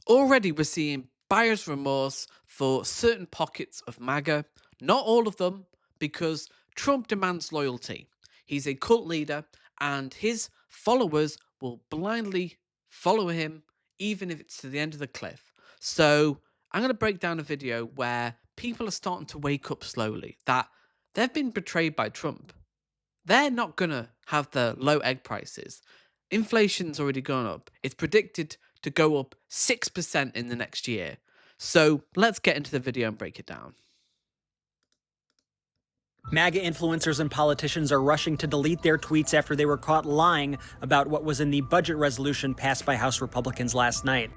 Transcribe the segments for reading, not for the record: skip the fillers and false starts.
Already we're seeing buyer's remorse for certain pockets of MAGA, not all of them, because Trump demands loyalty. He's a cult leader, and his followers will blindly follow him, even if it's to the end of the cliff. So, I'm going to break down a video where people are starting to wake up slowly that they've been betrayed by Trump. They're not going to have the low egg prices. Inflation's already gone up. It's predicted to go up 6% in the next year. So let's get into the video and break it down. MAGA influencers and politicians are rushing to delete their tweets after they were caught lying about what was in the budget resolution passed by House Republicans last night.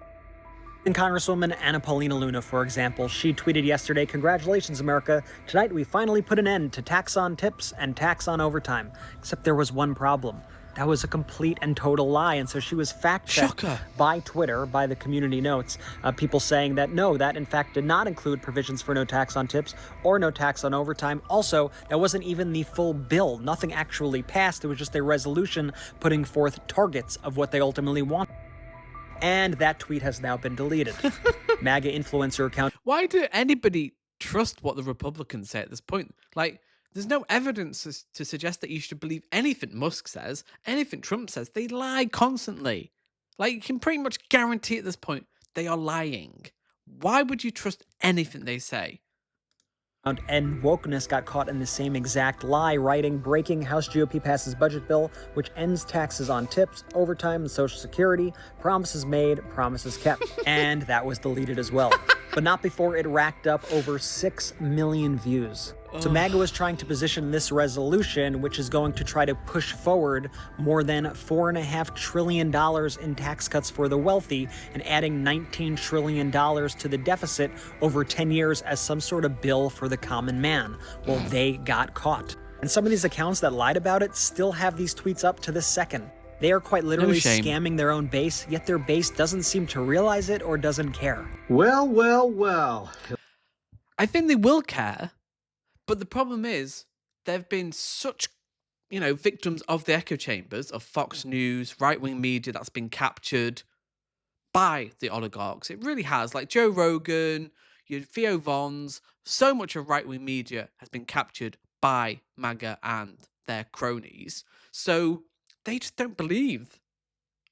And Congresswoman Anna Paulina Luna, for example, she tweeted yesterday, "Congratulations, America. Tonight we finally put an end to tax on tips and tax on overtime." Except there was one problem. That was a complete and total lie. And so she was fact-checked by Twitter, by the community notes, people saying that no, that in fact did not include provisions for no tax on tips or no tax on overtime. Also, that wasn't even the full bill. Nothing actually passed. It was just a resolution putting forth targets of what they ultimately want. And that tweet has now been deleted. MAGA influencer account. Why do anybody trust what the Republicans say at this point? Like, there's no evidence to suggest that you should believe anything Musk says, anything Trump says. They lie constantly. Like, you can pretty much guarantee at this point they are lying. Why would you trust anything they say? And wokeness got caught in the same exact lie, writing, "Breaking House GOP passes budget bill, which ends taxes on tips, overtime, and Social Security. Promises made, promises kept." And that was deleted as well. But not before it racked up over 6 million views. So MAGA was trying to position this resolution, which is going to try to push forward more than $4.5 trillion in tax cuts for the wealthy and adding $19 trillion to the deficit over 10 years as some sort of bill for the common man. Well, they got caught. And some of these accounts that lied about it still have these tweets up to this second. They are quite literally scamming their own base, yet their base doesn't seem to realize it or doesn't care. Well. I think they will care. But the problem is, they've been such, victims of the echo chambers of Fox News, right-wing media that's been captured by the oligarchs. It really has. Like Joe Rogan, your Theo Vons, so much of right-wing media has been captured by MAGA and their cronies. So they just don't believe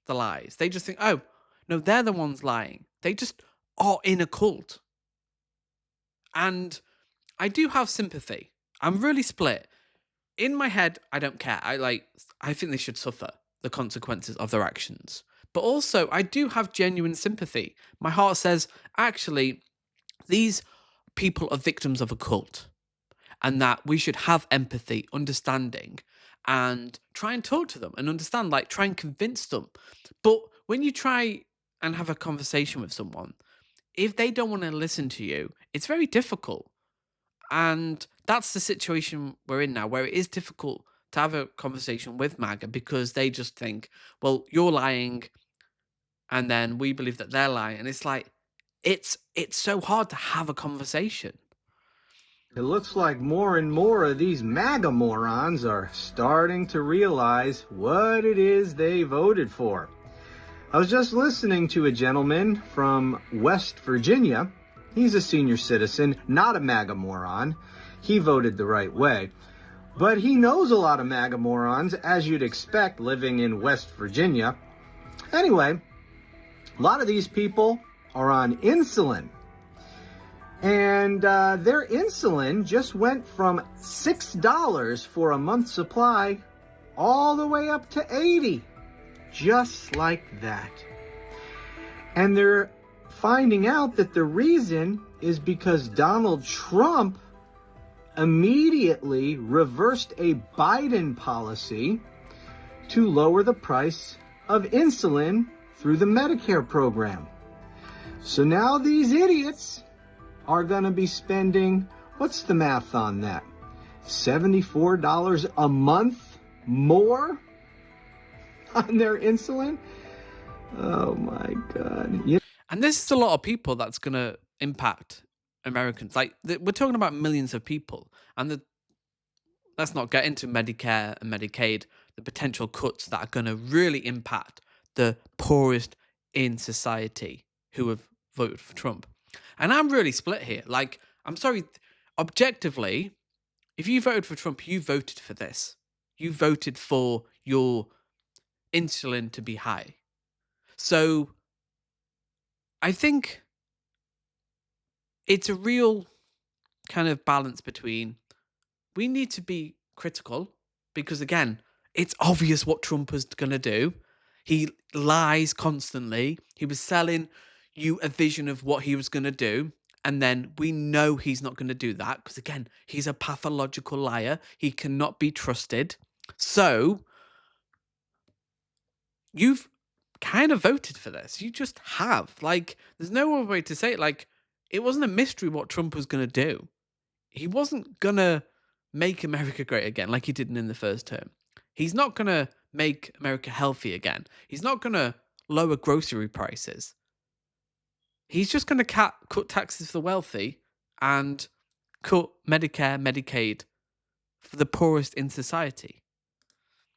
the lies. They just think, oh, no, they're the ones lying. They just are in a cult. And I do have sympathy. I'm really split. In my head, I don't care. I think they should suffer the consequences of their actions. But also, I do have genuine sympathy. My heart says, actually, these people are victims of a cult. And that we should have empathy, understanding, and try and talk to them and understand, try and convince them. But when you try and have a conversation with someone, if they don't want to listen to you, it's very difficult. And that's the situation we're in now, where it is difficult to have a conversation with MAGA because they just think, well, you're lying, and then we believe that they're lying. And it's like, it's so hard to have a conversation. It looks like more and more of these MAGA morons are starting to realize what it is they voted for. I was just listening to a gentleman from West Virginia. He's a senior citizen, not a MAGA moron. He voted the right way. But he knows a lot of MAGA morons, as you'd expect, living in West Virginia. Anyway, a lot of these people are on insulin. And their insulin just went from $6 for a month's supply all the way up to $80. Just like that. And they're finding out that the reason is because Donald Trump immediately reversed a Biden policy to lower the price of insulin through the Medicare program. So now these idiots are going to be spending, what's the math on that? $74 a month more on their insulin? Oh my God. And this is a lot of people that's going to impact Americans. We're talking about millions of people. And let's not get into Medicare and Medicaid, the potential cuts that are going to really impact the poorest in society. who have voted for Trump. And I'm really split here. Like, I'm sorry, objectively, if you voted for Trump, you voted for this. You voted for your insulin to be high. So I think it's a real kind of balance between we need to be critical because, again, it's obvious what Trump is going to do. He lies constantly. He was selling you a vision of what he was going to do. And then we know he's not going to do that because, again, he's a pathological liar. He cannot be trusted. So you've kind of voted for this. You just have. Like, there's no other way to say it. Like, it wasn't a mystery what Trump was going to do. He wasn't going to make America great again like he did in the first term. He's not going to make America healthy again. He's not going to lower grocery prices. He's just going to cut taxes for the wealthy and cut Medicare, Medicaid for the poorest in society.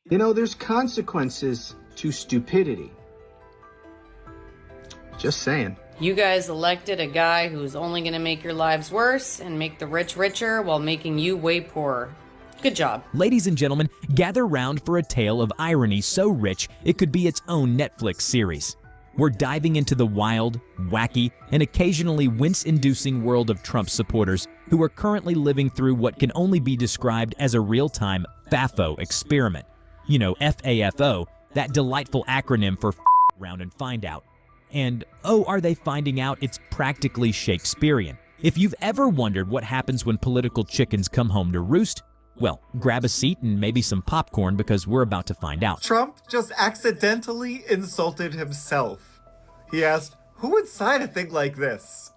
You know, there's consequences to stupidity. Just saying. You guys elected a guy who's only going to make your lives worse and make the rich richer while making you way poorer. Good job. Ladies and gentlemen, gather round for a tale of irony so rich it could be its own Netflix series. We're diving into the wild, wacky, and occasionally wince-inducing world of Trump supporters who are currently living through what can only be described as a real-time FAFO experiment. You know, FAFO, that delightful acronym for around and find out. And, oh, are they finding out it's practically Shakespearean? If you've ever wondered what happens when political chickens come home to roost, well, grab a seat and maybe some popcorn because we're about to find out. Trump just accidentally insulted himself. He asked, who would sign a thing like this?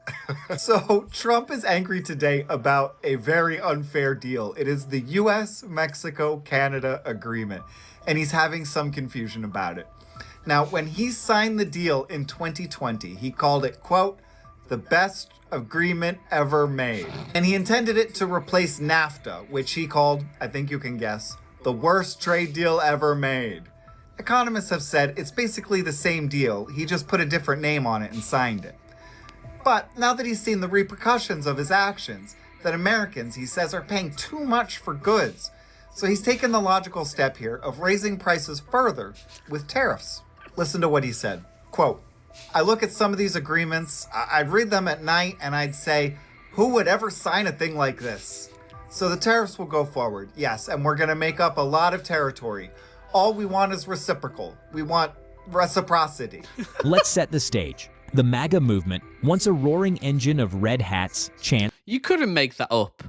So Trump is angry today about a very unfair deal. It is the US-Mexico-Canada agreement, and he's having some confusion about it. Now, when he signed the deal in 2020, he called it, quote, the best agreement ever made. And he intended it to replace NAFTA, which he called, I think you can guess, the worst trade deal ever made. Economists have said it's basically the same deal, he just put a different name on it and signed it. But now that he's seen the repercussions of his actions, that Americans, he says, are paying too much for goods. So he's taken the logical step here of raising prices further with tariffs. Listen to what he said. Quote, I look at some of these agreements, I'd read them at night and I'd say, who would ever sign a thing like this? So the tariffs will go forward, yes, and we're going to make up a lot of territory. All we want is reciprocal. We want reciprocity. Let's set the stage. The MAGA movement, once a roaring engine of red hats, chants. You couldn't make that up.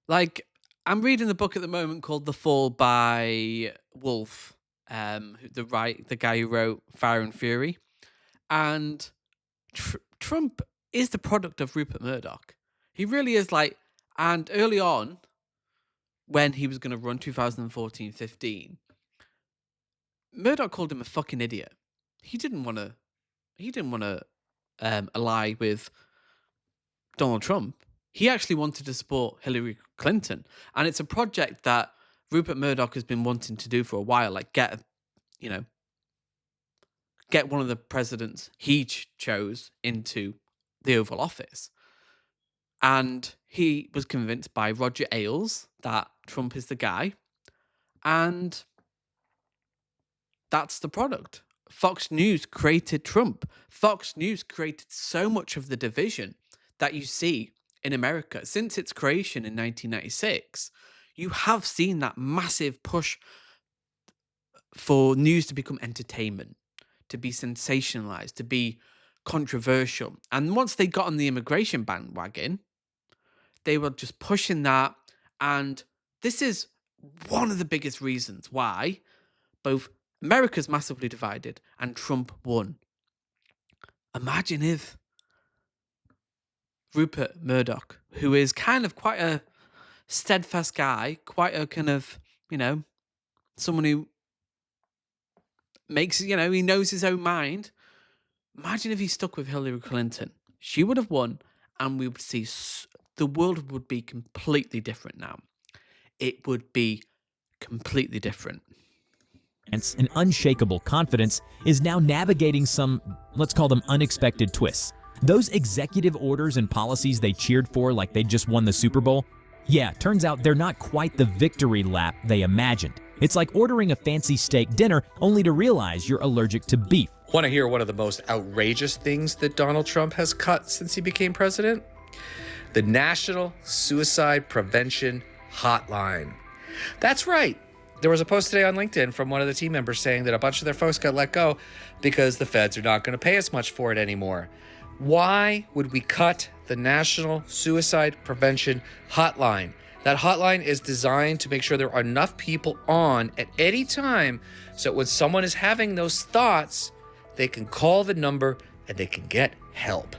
Like, I'm reading the book at the moment called The Fall by Wolf, the guy who wrote Fire and Fury. And Trump is the product of Rupert Murdoch. He really is like, and early on, when he was going to run 2014-15, Murdoch called him a fucking idiot. He didn't want to ally with Donald Trump. He actually wanted to support Hillary Clinton. And it's a project that Rupert Murdoch has been wanting to do for a while, like get one of the presidents he chose into the Oval Office. And he was convinced by Roger Ailes that Trump is the guy. And that's the product. Fox News created Trump. Fox News created so much of the division that you see in America. Since its creation in 1996, you have seen that massive push for news to become entertainment, to be sensationalized, to be controversial. And once they got on the immigration bandwagon, they were just pushing that. And this is one of the biggest reasons why both America's massively divided and Trump won. Imagine if Rupert Murdoch, who is kind of quite a steadfast guy, quite a kind of, someone who makes, he knows his own mind. Imagine if he stuck with Hillary Clinton. She would have won, and we would see the world would be completely different now. It would be completely different. and unshakable confidence, is now navigating some, let's call them unexpected twists. Those executive orders and policies they cheered for like they just won the Super Bowl, yeah, turns out they're not quite the victory lap they imagined. It's like ordering a fancy steak dinner only to realize you're allergic to beef. Want to hear one of the most outrageous things that Donald Trump has cut since he became president? The National Suicide Prevention Hotline. That's right. There was a post today on LinkedIn from one of the team members saying that a bunch of their folks got let go because the feds are not going to pay as much for it anymore. Why would we cut the National Suicide Prevention Hotline? That hotline is designed to make sure there are enough people on at any time so that when someone is having those thoughts, they can call the number and they can get help.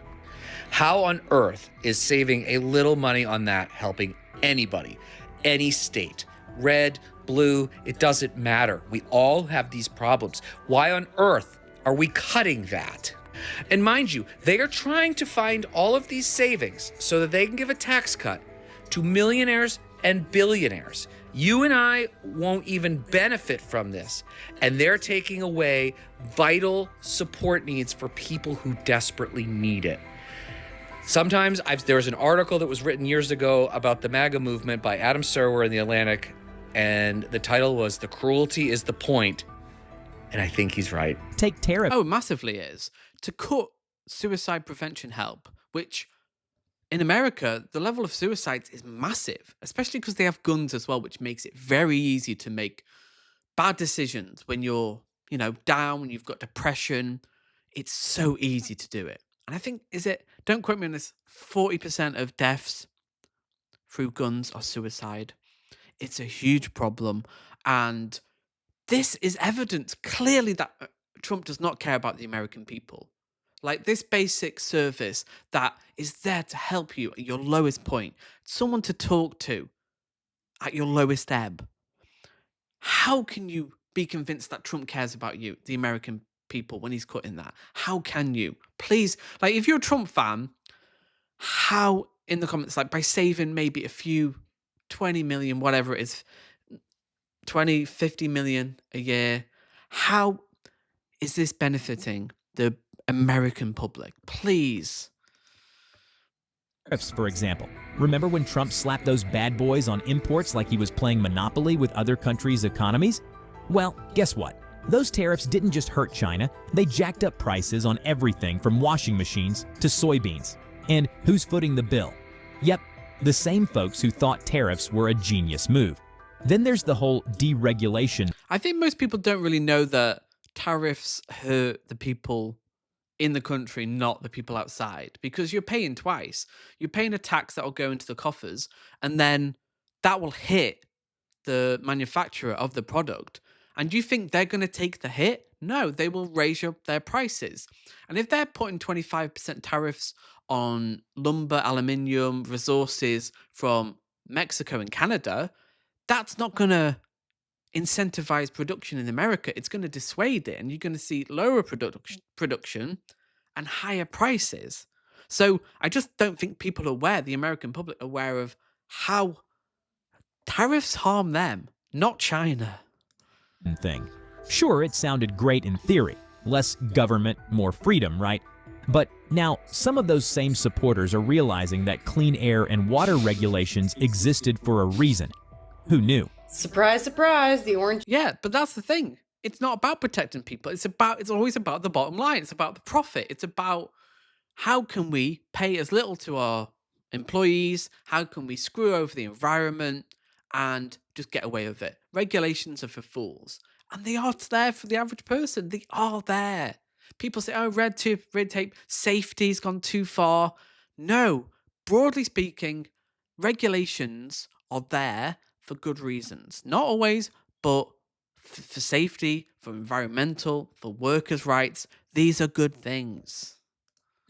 How on earth is saving a little money on that helping anybody, any state, red, blue, it doesn't matter. We all have these problems. Why on earth are we cutting that? And mind you, they are trying to find all of these savings so that they can give a tax cut to millionaires and billionaires. You and I won't even benefit from this. And they're taking away vital support needs for people who desperately need it. Sometimes there was an article that was written years ago about the MAGA movement by Adam Serwer in The Atlantic, and the title was "The Cruelty is the Point." And I think he's right. Take tariffs. Oh, massively is. To cut suicide prevention help, which in America, the level of suicides is massive, especially because they have guns as well, which makes it very easy to make bad decisions when you're, down, when you've got depression. It's so easy to do it. And I think, don't quote me on this, 40% of deaths through guns are suicide. It's a huge problem. And this is evidence clearly that Trump does not care about the American people. Like this basic service that is there to help you at your lowest point, someone to talk to at your lowest ebb. How can you be convinced that Trump cares about you, the American people, when he's cutting that? How can you? Please, if you're a Trump fan, how in the comments, by saving maybe a few 20 million, whatever it is, 20, 50 million a year, how is this benefiting the American public? Please. Tariffs, for example. Remember when Trump slapped those bad boys on imports like he was playing Monopoly with other countries' economies? Well, guess what? Those tariffs didn't just hurt China, they jacked up prices on everything from washing machines to soybeans. And who's footing the bill? Yep, the same folks who thought tariffs were a genius move. Then there's the whole deregulation. I think most people don't really know that tariffs hurt the people in the country, not the people outside, because you're paying twice. You're paying a tax that will go into the coffers, and then that will hit the manufacturer of the product. And you think they're going to take the hit? No, they will raise up their prices. And if they're putting 25% tariffs on lumber, aluminium, resources from Mexico and Canada, that's not going to incentivize production in America. It's going to dissuade it, and you're going to see lower production and higher prices. So I just don't think people are aware, the American public are aware of how tariffs harm them, not China. Thing. Sure, it sounded great in theory. Less government, more freedom, right? But now, some of those same supporters are realizing that clean air and water regulations existed for a reason. Who knew? Surprise, surprise, the orange. Yeah, but that's the thing. It's not about protecting people. It's always about the bottom line. It's about the profit. It's about how can we pay as little to our employees? How can we screw over the environment and just get away with it? Regulations are for fools. And they are there for the average person. They are there. People say, oh, red tape, safety's gone too far. No, broadly speaking, regulations are there for good reasons. Not always, but for safety, for environmental, for workers' rights. These are good things.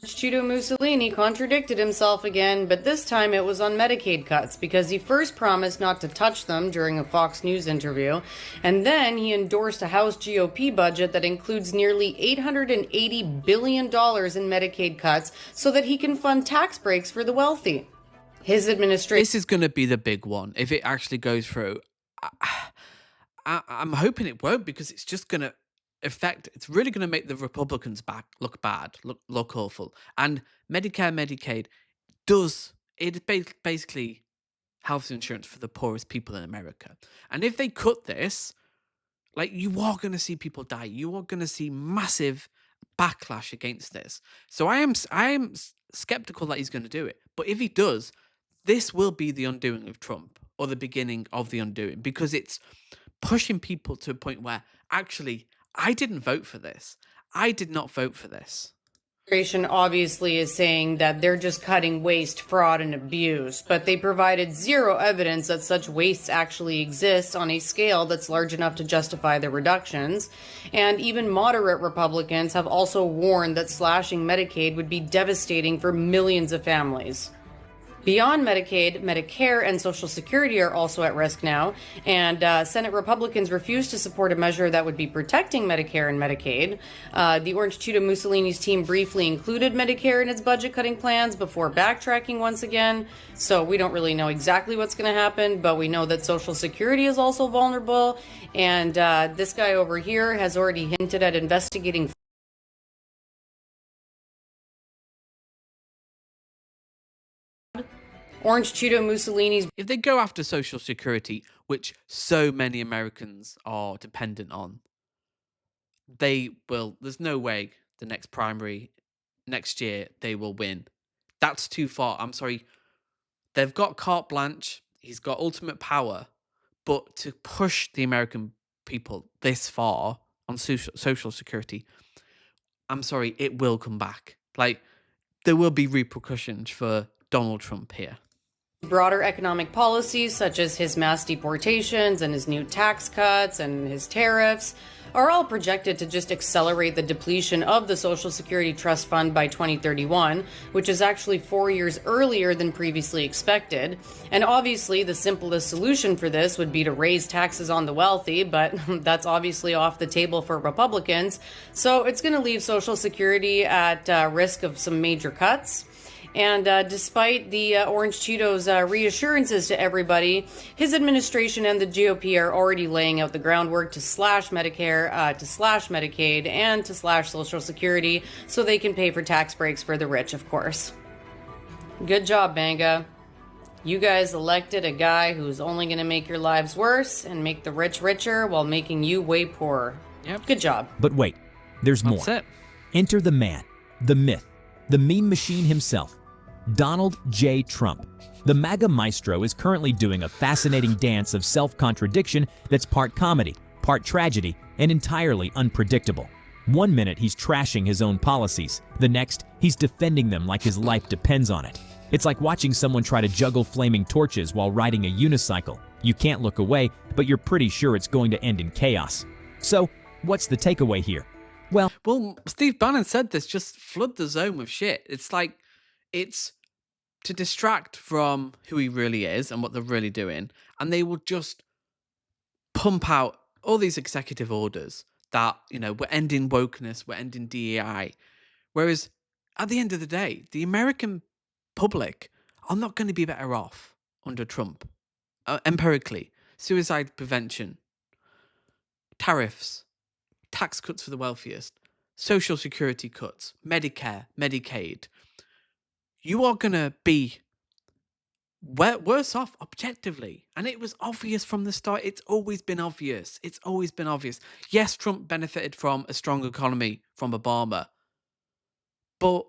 Cheeto Mussolini contradicted himself again, but this time it was on Medicaid cuts because he first promised not to touch them during a Fox News interview, and then he endorsed a House GOP budget that includes nearly $880 billion in Medicaid cuts so that he can fund tax breaks for the wealthy. His administration... This is going to be the big one if it actually goes through. I'm hoping it won't, because it's just going to it's really going to make the Republicans back look bad, look awful. And Medicare, Medicaid does, it is basically health insurance for the poorest people in America. And if they cut this, like, you are going to see people die. You are going to see massive backlash against this. So I am skeptical that he's going to do it. But if he does, this will be the undoing of Trump, or the beginning of the undoing, because it's pushing people to a point where, actually, I didn't vote for this. I did not vote for this. Administration obviously is saying that they're just cutting waste, fraud, and abuse, but they provided zero evidence that such waste actually exists on a scale that's large enough to justify the reductions. And even moderate Republicans have also warned that slashing Medicaid would be devastating for millions of families. Beyond Medicaid, Medicare and Social Security are also at risk now, and Senate Republicans refuse to support a measure that would be protecting Medicare and Medicaid. The Orange Cheeto Mussolini's team briefly included Medicare in its budget-cutting plans before backtracking once again, so we don't really know exactly what's going to happen, but we know that Social Security is also vulnerable, and this guy over here has already hinted at investigating Orange Cheeto Mussolini's. If they go after Social Security, which so many Americans are dependent on, they will. There's no way the next primary next year they will win. That's too far. I'm sorry. They've got carte blanche. He's got ultimate power. But to push the American people this far on Social Security, I'm sorry, it will come back. Like, there will be repercussions for Donald Trump here. Broader economic policies, such as his mass deportations and his new tax cuts and his tariffs, are all projected to just accelerate the depletion of the Social Security Trust Fund by 2031, which is actually 4 years earlier than previously expected. And obviously, the simplest solution for this would be to raise taxes on the wealthy, but that's obviously off the table for Republicans. So it's going to leave Social Security at risk of some major cuts. And despite the Orange Cheetos' reassurances to everybody, his administration and the GOP are already laying out the groundwork to slash Medicare, to slash Medicaid, and to slash Social Security so they can pay for tax breaks for the rich, of course. Good job, Banga. You guys elected a guy who's only going to make your lives worse and make the rich richer while making you way poorer. Yep. Good job. But wait, there's more. That's it. Enter the man, the myth, the meme machine himself, Donald J. Trump. The MAGA maestro is currently doing a fascinating dance of self-contradiction that's part comedy, part tragedy, and entirely unpredictable. One minute he's trashing his own policies, the next he's defending them like his life depends on it. It's like watching someone try to juggle flaming torches while riding a unicycle. You can't look away, but you're pretty sure it's going to end in chaos. So, what's the takeaway here? Well, Steve Bannon said this, just flood the zone with shit. It's like, it's to distract from who he really is and what they're really doing, and they will just pump out all these executive orders that, we're ending wokeness, we're ending DEI. Whereas at the end of the day, the American public are not going to be better off under Trump. Empirically, suicide prevention, tariffs, tax cuts for the wealthiest, Social Security cuts, Medicare, Medicaid. You are going to be worse off objectively. And it was obvious from the start. It's always been obvious. It's always been obvious. Yes, Trump benefited from a strong economy from Obama, but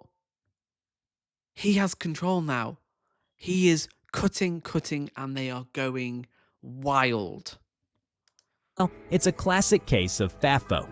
he has control now. He is cutting, and they are going wild. it's a classic case of FAFO.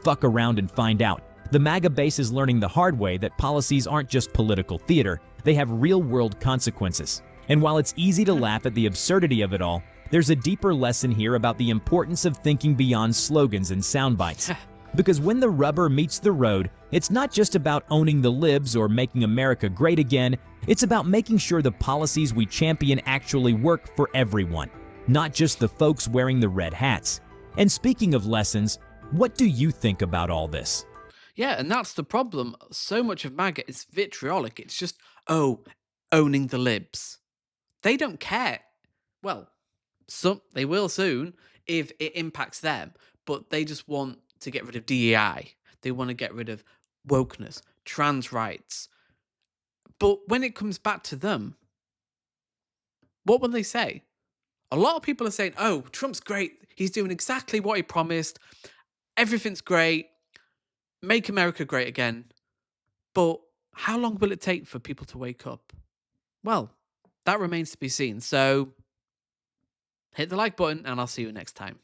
Fuck around and find out. The MAGA base is learning the hard way that policies aren't just political theater, they have real-world consequences. And while it's easy to laugh at the absurdity of it all, there's a deeper lesson here about the importance of thinking beyond slogans and sound bites. Because when the rubber meets the road, it's not just about owning the libs or making America great again, it's about making sure the policies we champion actually work for everyone, not just the folks wearing the red hats. And speaking of lessons, what do you think about all this? Yeah, and that's the problem. So much of MAGA is vitriolic. It's just, owning the libs. They don't care. Well, they will soon. if it impacts them, but they just want to get rid of DEI. They want to get rid of wokeness, trans rights. But when it comes back to them, what will they say? A lot of people are saying, oh, Trump's great. He's doing exactly what he promised. Everything's great. Make America great again. But how long will it take for people to wake up? Well, that remains to be seen. So hit the like button and I'll see you next time.